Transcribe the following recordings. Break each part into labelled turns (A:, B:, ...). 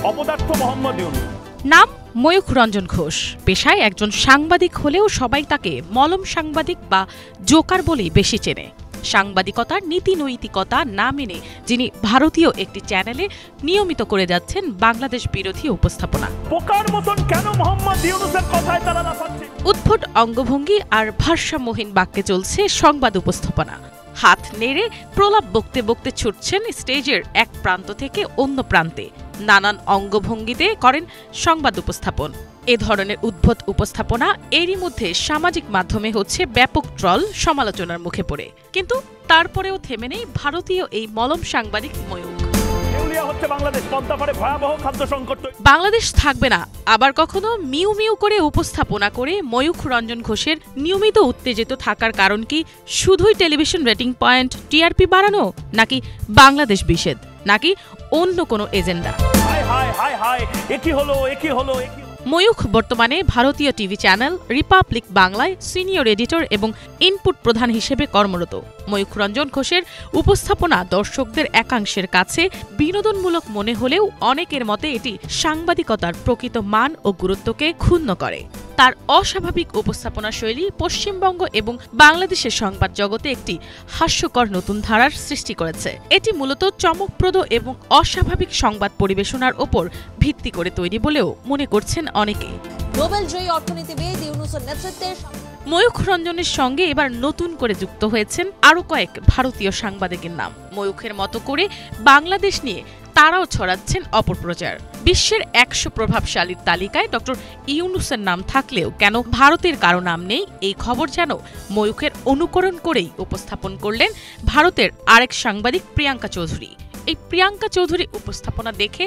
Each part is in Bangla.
A: অপদার্থ মোহাম্মদ ইউনূস।
B: নাম ময়ূখ রঞ্জন ঘোষ, পেশায় একজন সাংবাদিক হলেও সবাই তাকে মলম সাংবাদিক বা জোকার বলেই বেশি চেনে। সাংবাদিকতার নীতি নৈতিকতা না মেনে যিনি ভারতীয় একটি চ্যানেলে নিয়মিত করে যাচ্ছেন বাংলাদেশ বিরোধী উপস্থাপনা।
A: পোকার মতন কেন মোহাম্মদ ইউনূসের কথায় তারা লাফাচ্ছে?
B: উদ্ভট অঙ্গভঙ্গি আর ভারসাম্যহীন বাক্যে চলছে সংবাদ উপস্থাপনা। হাত নেড়ে প্রলাপ বকতে বকতে ছুটছেন স্টেজের এক প্রান্ত থেকে অন্য প্রান্তে। নানান অঙ্গভঙ্গিতে করেন সংবাদ উপস্থাপন। এ ধরনের উদ্ভট উপস্থাপনা এরই মধ্যে সামাজিক মাধ্যমে হচ্ছে ব্যাপক ট্রল, সমালোচনার মুখে পড়ে। কিন্তু তারপরেও থেমে নেই ভারতীয় এই মলম সাংবাদিক ময়ূখ। বাংলাদেশ থাকবে না, আবার কখনো মিউ মিউ করে উপস্থাপনা করে ময়ূখ রঞ্জন ঘোষের নিয়মিত উত্তেজিত থাকার কারণ কি শুধুই টেলিভিশন রেটিং পয়েন্ট, টিআরপি বাড়ানো, নাকি বাংলাদেশ বিষেদ, নাকি অন্য কোনো এজেন্ডা? ময়ূখ বর্তমানে ভারতীয় টিভি চ্যানেল রিপাবলিক বাংলায় সিনিয়র এডিটর এবং ইনপুট প্রধান হিসেবে কর্মরত। ময়ূখ রঞ্জন ঘোষের উপস্থাপনা দর্শকদের একাংশের কাছে বিনোদনমূলক মনে হলেও অনেকের মতে এটি সাংবাদিকতার প্রকৃত মান ও গুরুত্বকে ক্ষুণ্ণ করে। তার অস্বাভাবিক উপস্থাপনা শৈলী পশ্চিমবঙ্গ এবং বাংলাদেশের সংবাদ জগতে একটি হাস্যকর নতুন ধারার সৃষ্টি করেছে। এটি মূলত চমকপ্রদ এবং অস্বাভাবিক সংবাদ পরিবেশনার ওপর ভিত্তি করে তৈরি বলেও মনে করছেন অনেকে।
C: নোবেলজয়ী অর্থনীতিবিদ ইউনূসের নেতৃত্বে
B: ময়ূখ রঞ্জনের সঙ্গে এবার নতুন করে যুক্ত হয়েছেন আরও কয়েক ভারতীয় সাংবাদিকের নাম। ময়ূখের মতো করে বাংলাদেশ নিয়ে তারাও ছড়াচ্ছেন অপপ্রচার। বিশ্বের ১০০ প্রভাবশালীর তালিকায় ডক্টর ইউনূসের নাম থাকলেও কেন ভারতের কারো নাম নেই, এই খবর যেন ময়ূখের অনুকরণ করেই উপস্থাপন করলেন ভারতের আরেক সাংবাদিক প্রিয়াঙ্কা চৌধুরী। এই প্রিয়াঙ্কা চৌধুরী উপস্থাপনা দেখে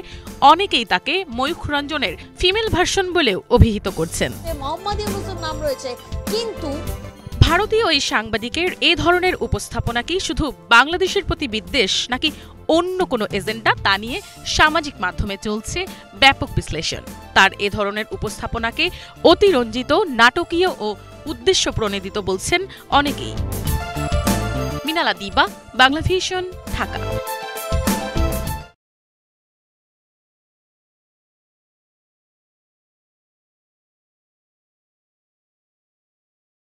B: অনেকেই তাকে ময়ূখ রঞ্জনের ফিমেল ভার্সন বলেও অভিহিত করছেন।
C: মোহাম্মদ ইউনূসের নাম রয়েছে, কিন্তু
B: ভারতীয় এই সাংবাদিকের এ ধরনের উপস্থাপনা কি শুধু বাংলাদেশের প্রতি বিদ্বেষ, নাকি অন্য কোনো এজেন্ডা, তা নিয়ে সামাজিক মাধ্যমে চলছে ব্যাপক বিশ্লেষণ। তার এ ধরনের উপস্থাপনাকে অতিরঞ্জিত, নাটকীয় ও উদ্দেশ্য প্রণোদিত বলছেন অনেকেই। মিনালা দিবা, বাংলা ভিশন, ঢাকা।